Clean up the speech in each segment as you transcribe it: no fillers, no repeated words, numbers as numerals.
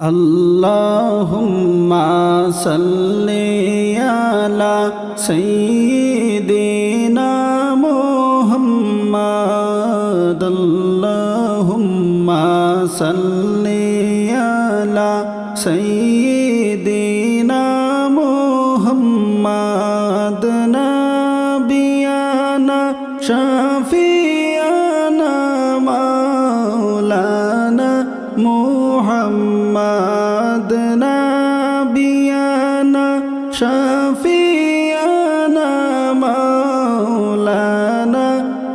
Allahumma salli ala Sayyidina Muhammad. Allahumma salli ala Sayyidina Muhammad. Nabiyana Shafi'ana Maulana Muhammad. Nabiyana Shafi'ana Maulana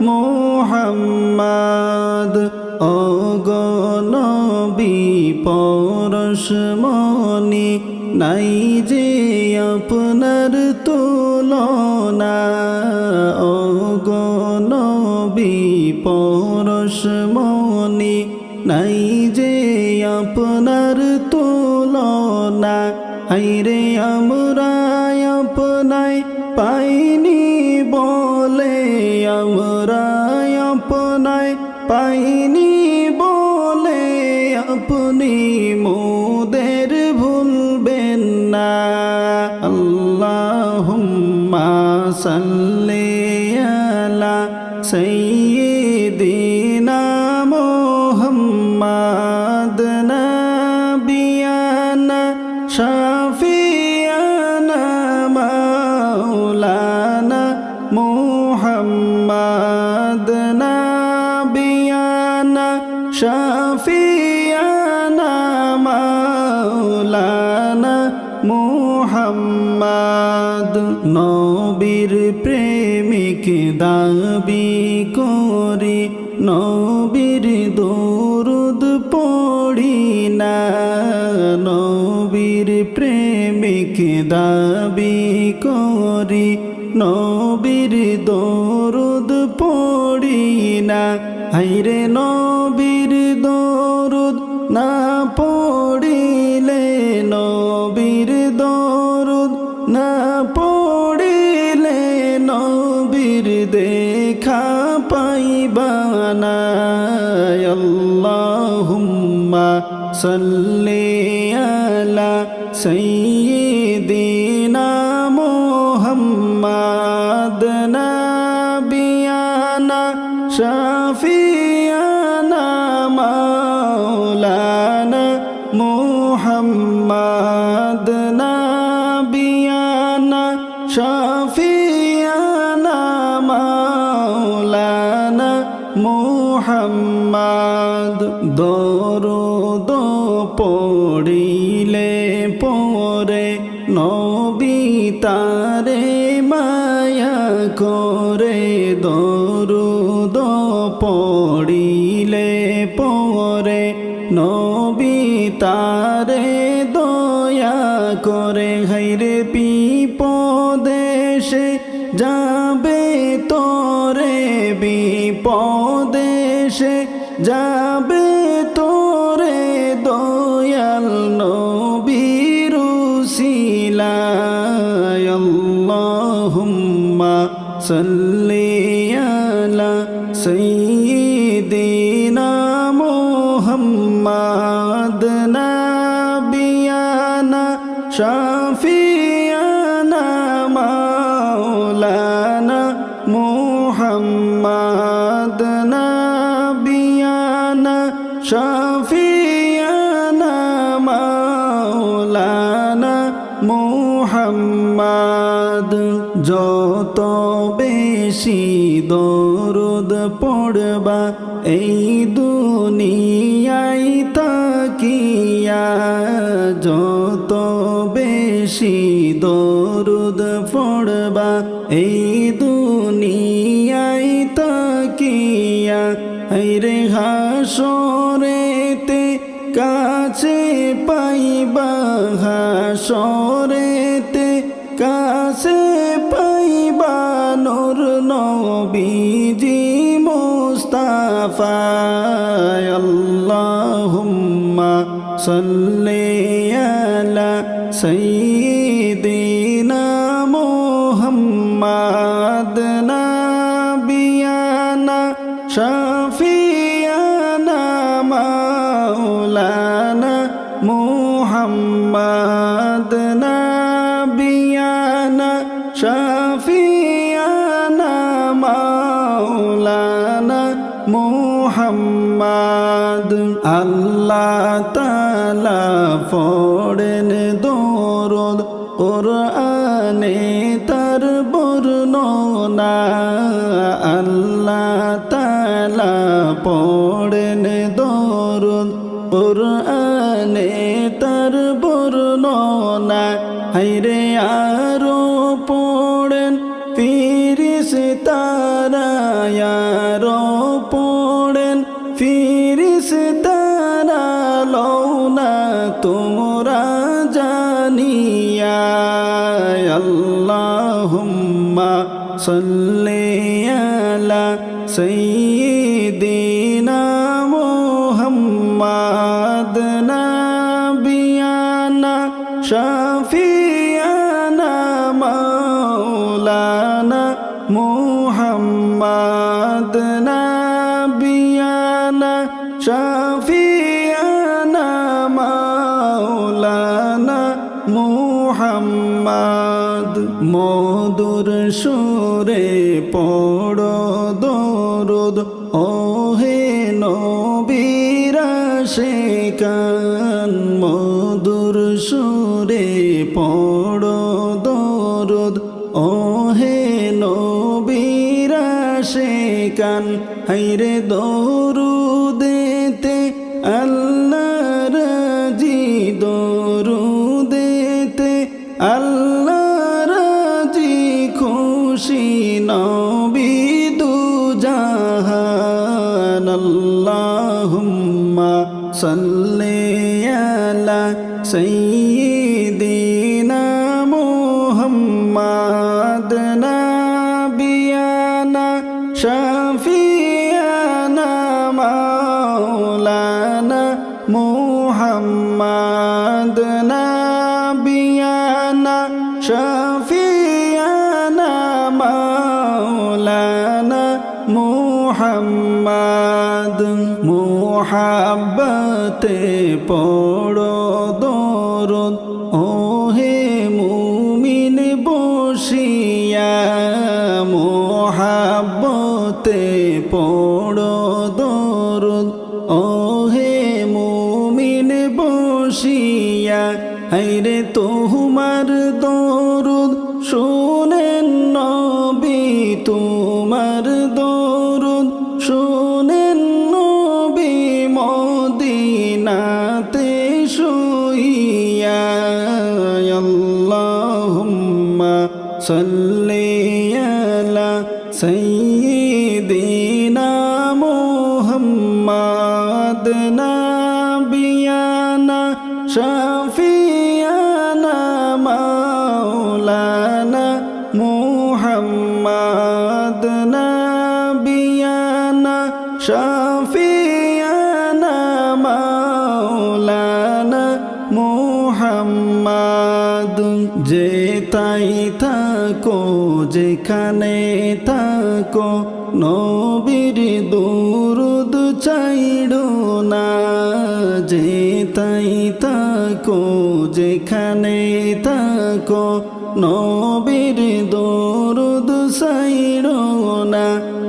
Muhammad. Ogo Nabi পরশমণি নাই যে আপনার তুলনা। ওগো নবী পরশমণি নাই যে আপনার তুলনা। হায়রে আমরা আপনায় পাইনি বলে, আমরা আপনায় পাইনি বলে আপনি মোদের ভুলবেন না। আল্লাহুম্মা সাল্লি আলা সাইয়্যিদিনা মুহাম্মাদ। নাবিয়ানা শাফিয়ানা মাওলানা মুহাম্মাদ। নাবিয়ানা শাফিয়ানা মাওলানা মুহাম্মাদ। নবীর প্রেমিক দাবি করি, নবীর দরুদ পড়ি না। নবীর প্রেমিক দাবি করি, নবীর দরুদ পড়ি না। হায়রে নবীর দরুদ না পড়িলে, নবীর দরুদ না পড়িলে নবীর দেখা পাইবা না। আল্লাহুম্মা সাল্লি আলা সাইয়্যিদিনা মুহাম্মাদ। নাবিয়ানা শাফিয়ানা মাওলানা মুহাম্মাদ। নাবিয়ানা শাফিয়ানা মাওলানা মুহাম্মাদ। দরুদ পড়িলে পরে নবী তারে মায়া করে। দরুদ পড়িলে পরে নবী তারে দয়া করে। হায়রে বিপদেশে যাবে তোরে, বিপদেশে যাবে তোরে দয়াল নবীর উসিলায়। আল্লাহুম্মা সাল্লি আলা সাইয়্যিদিনা মুহাম্মাদ। নাবিয়ানা শাফিয়ানা মাওলানা মুহাম্মাদ। নাবিয়ানা শাফিয়ানা মাওলানা মুহাম্মাদ। যত বেশি দরুদ পড়বা এই দুনিয়ায় তাকিয়া, যত বেশি দরুদ পড়বা এই দুনিয়ায় তাকিয়া। হায়রে হাসরেতে কাছে পাইবা, হাসরেতে কাছে পাইবা নূর নবীজি মুস্তাফা। আল্লাহুম্মা সাল্লি আলা সাইয়্যিদিনা মুহাম্মাদ। নাবিয়ানা শাফিয়ানা মাওলানা মুহাম্মদ নবিয়ানা শাফিয়ানা মাওলানা মুহাম্মদ আল্লাহ তাআলা পড়েন দরুদ কোরআনে তার বর্ণনা আল্লাহ তাআলা পড়েন দরুদ কোরআনে তার বর্ণনা হায়রে আরো পড়েন ফিরিস্তারা আরো পড়েন ফিরিস্তারা লওনা তোমরা জানিয়া আল্লাহুম্মা সাল্লি আলা সাইয়্যিদিনা মুহাম্মাদ নাবিয়ানা শাফিয়ানা মাওলানা মুহাম্মাদ নাবিয়ানা শাফিয়ানা মাওলানা মুহাম্মদ মধুর সুরে পড়ো দরুদ ওহে নবীর আশিকান মধুর সুরে পড়ো দরুদ ওহে নবীর আশিকান হায়রে দরুদেতে আল্লাহ রাজি দরুদেতে আল্লাহ রাজি খুশি নবী দু জাহান আল্লাহুম্মা সাল্লি আলা সাইয়্যিদিনা মুহাম্মাদ নাবিয়ানা শাফিয়ানা মাওলানা মুহাম্মাদ নাবিয়ানা শাফিয়ানা মাওলানা মুহাম্মাদ মুহাব্বতে পড়ো দরুদ ওহে মুমিন বসিয়া মুহাব্বতে পড়ো দরুদ ওহে মুমিন বসিয়া হায়রে তোমার দরুদ শুনেন নবী তোমার দরুদ শুনেন নবী মদিনাতে শুইয়া আল্লাহুম্মা সাল্লি আলা সাইয়্যিদিনা মুহাম্মাদ নাবিয়ানা শাফিয়ানা মাওলানা মুহাম্মাদ নাবিয়ানা শাফিয়ানা মাওলানা মুহাম্মাদ যে তাই থাকো যেখানে থাকো নবীর দরুদ চাইড়ো না যে তাই থাকো যেখানে থাকো নবীর দরুদ চাইড়ো না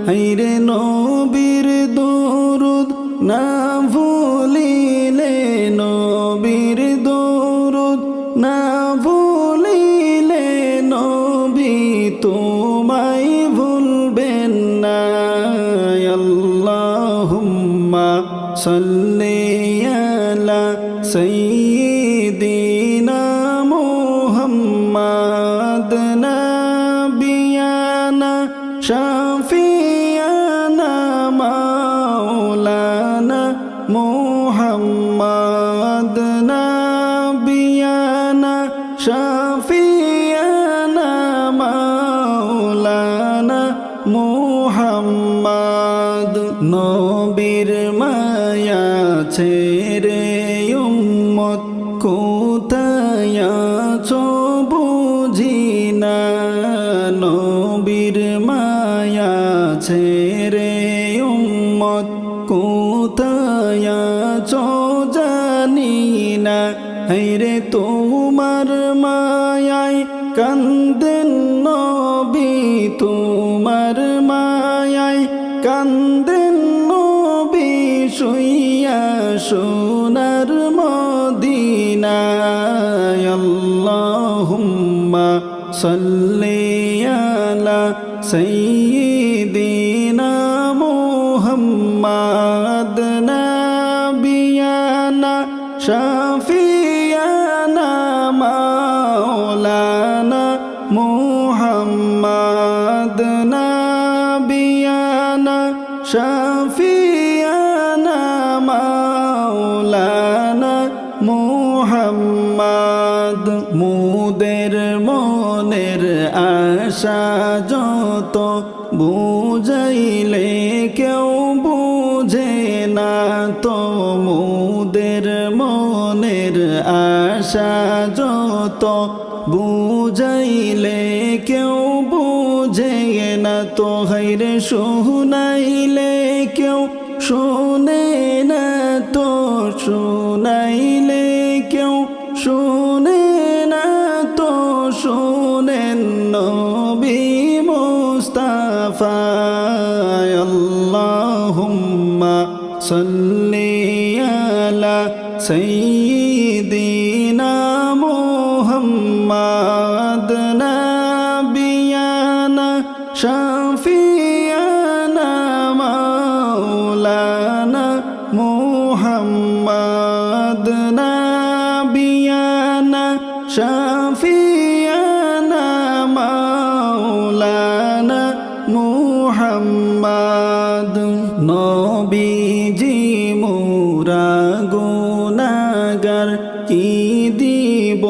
হায়রে নবীর দরুদ না ভুলিলে নবীর দরুদ না ভুলিলে নবী তোমায় ভুলবেন না আল্লাহুম্মা সাল্লি আলা সাইয়্যিদিনা মুহাম্মাদ নাবিয়ানা শাফিয়ানা মাওলানা মুহাম্মাদ নাবিয়ানা শাফিয়ানা মাওলানা মুহাম্মদ নবীর মায়া ছেড়ে উম্মত কোথায় আছো বুঝি না নবীর মায়া ছেড়ে উম্মত কোথায় আছো জানি না হায়রে তোমার মায়ায় কান্দেন নবী তোমার মায়ায় কান্দেন নবী শুইয়া সোনার মদিনায় আল্লাহুম্মা সাল্লি আলা সাইয়্যিদিনা মুহাম্মাদ নাবিয়ানা শাফিয়ানা মাওলানা মুহাম্মাদ নাবিয়ানা শাফিয়ানা মাওলানা মুহাম্মাদ মুদের মনের আশা যত বুঝাইলে কেউ বুঝে না তো মুদের মনের আশা যত বুঝাইলে কেউ বুঝে না তো হায়রে শুনাইলে কেউ শোনে না তো শুনাইলে কেউ শোনে না তো শোনেন নবী মুস্তাফা আল্লাহুম্মা সাল্লি আলা সাইয়্যিদিনা মুহাম্মাদ নাবিয়ানা শাফিয়ানা মাওলানা মুহাম্মাদ নাবিয়ানা শাফিয়ানা মাওলানা মুহাম্মাদ নবীজি মোরা গুনাহগার কি দিব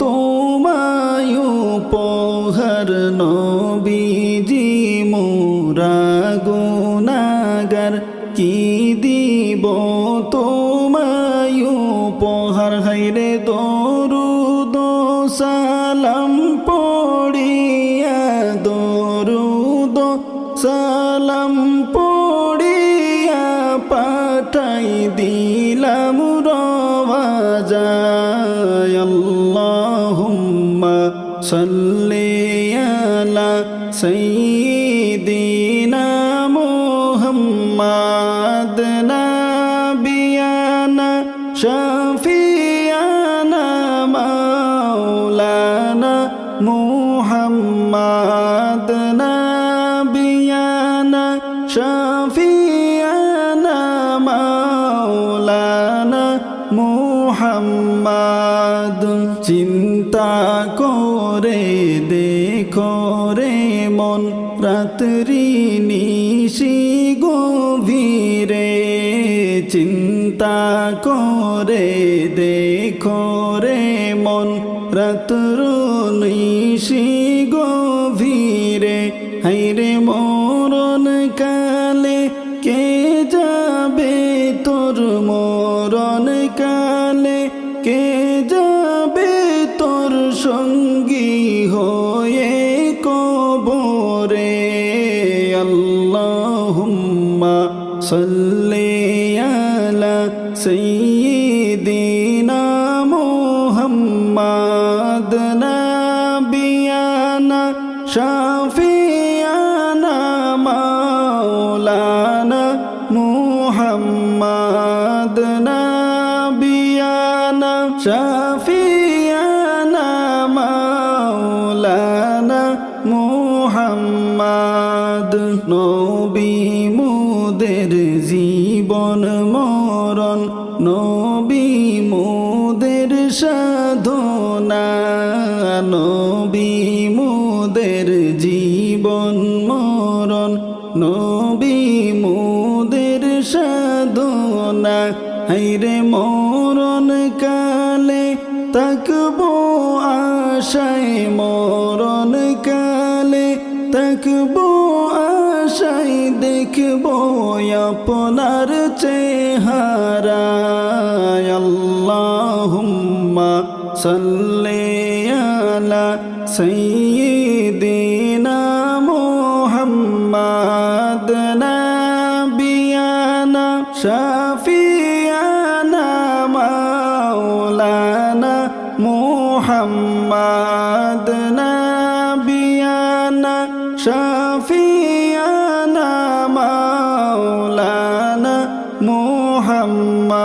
তোমায় উপহার নবীজি মোরা গুনাহগার কি দিব তোমায় উপহার হায়রে দরুদ সালাম পড়িয়া দরুদ সালাম পড়িয়া পাঠাই দিলাম রওয়াজায় আল্লাহুম্মা সাল্লি আলা সাইয়্যিদিনা মুহাম্মাদ নাবিয়ানা শাফিয়ানা মাওলানা মুহাম্মাদ নাবিয়ানা শাফিয়ানা মাওলানা মুহাম্মাদ চিন্তা করে দেখো রে মন রাত্রি নিশি গভীরে চিন্তা করে দেখো রে মন রাত্র নিশি গভীরে হায়রে মরণ কালে কে যাবে তোর মরণ কালে কে যাবে তোর সঙ্গী হয়ে কবরে আল্লাহুম্মা সাল্লি আলা সাইয়্যিদিনা মুহাম্মাদ নাবিয়ানা শাফিয়ানা মাওলানা মুহাম্মাদ নাবিয়ানা শাফিয়ানা মাওলানা মুহাম্মাদ নবী মোদের জীবন মরণ নবী মোদের সাধনা নবী মোদের জীবন মরণ নবী মোদের সাধনা হায়রে মরণ কালে তাকবো আশায় মরণ কালে তাকবো আশায় দেখবো আপনার চেহারা আল্লাহুম্মা সাল্লি আলা সাইয়্যিদিনা মুহাম্মাদ নাবিয়ানা শাফিয়ানা মাওলানা محمد نبينا شفيعنا مولانا محمد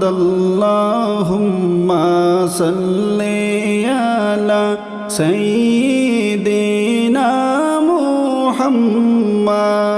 اللهم صل على سيدنا محمد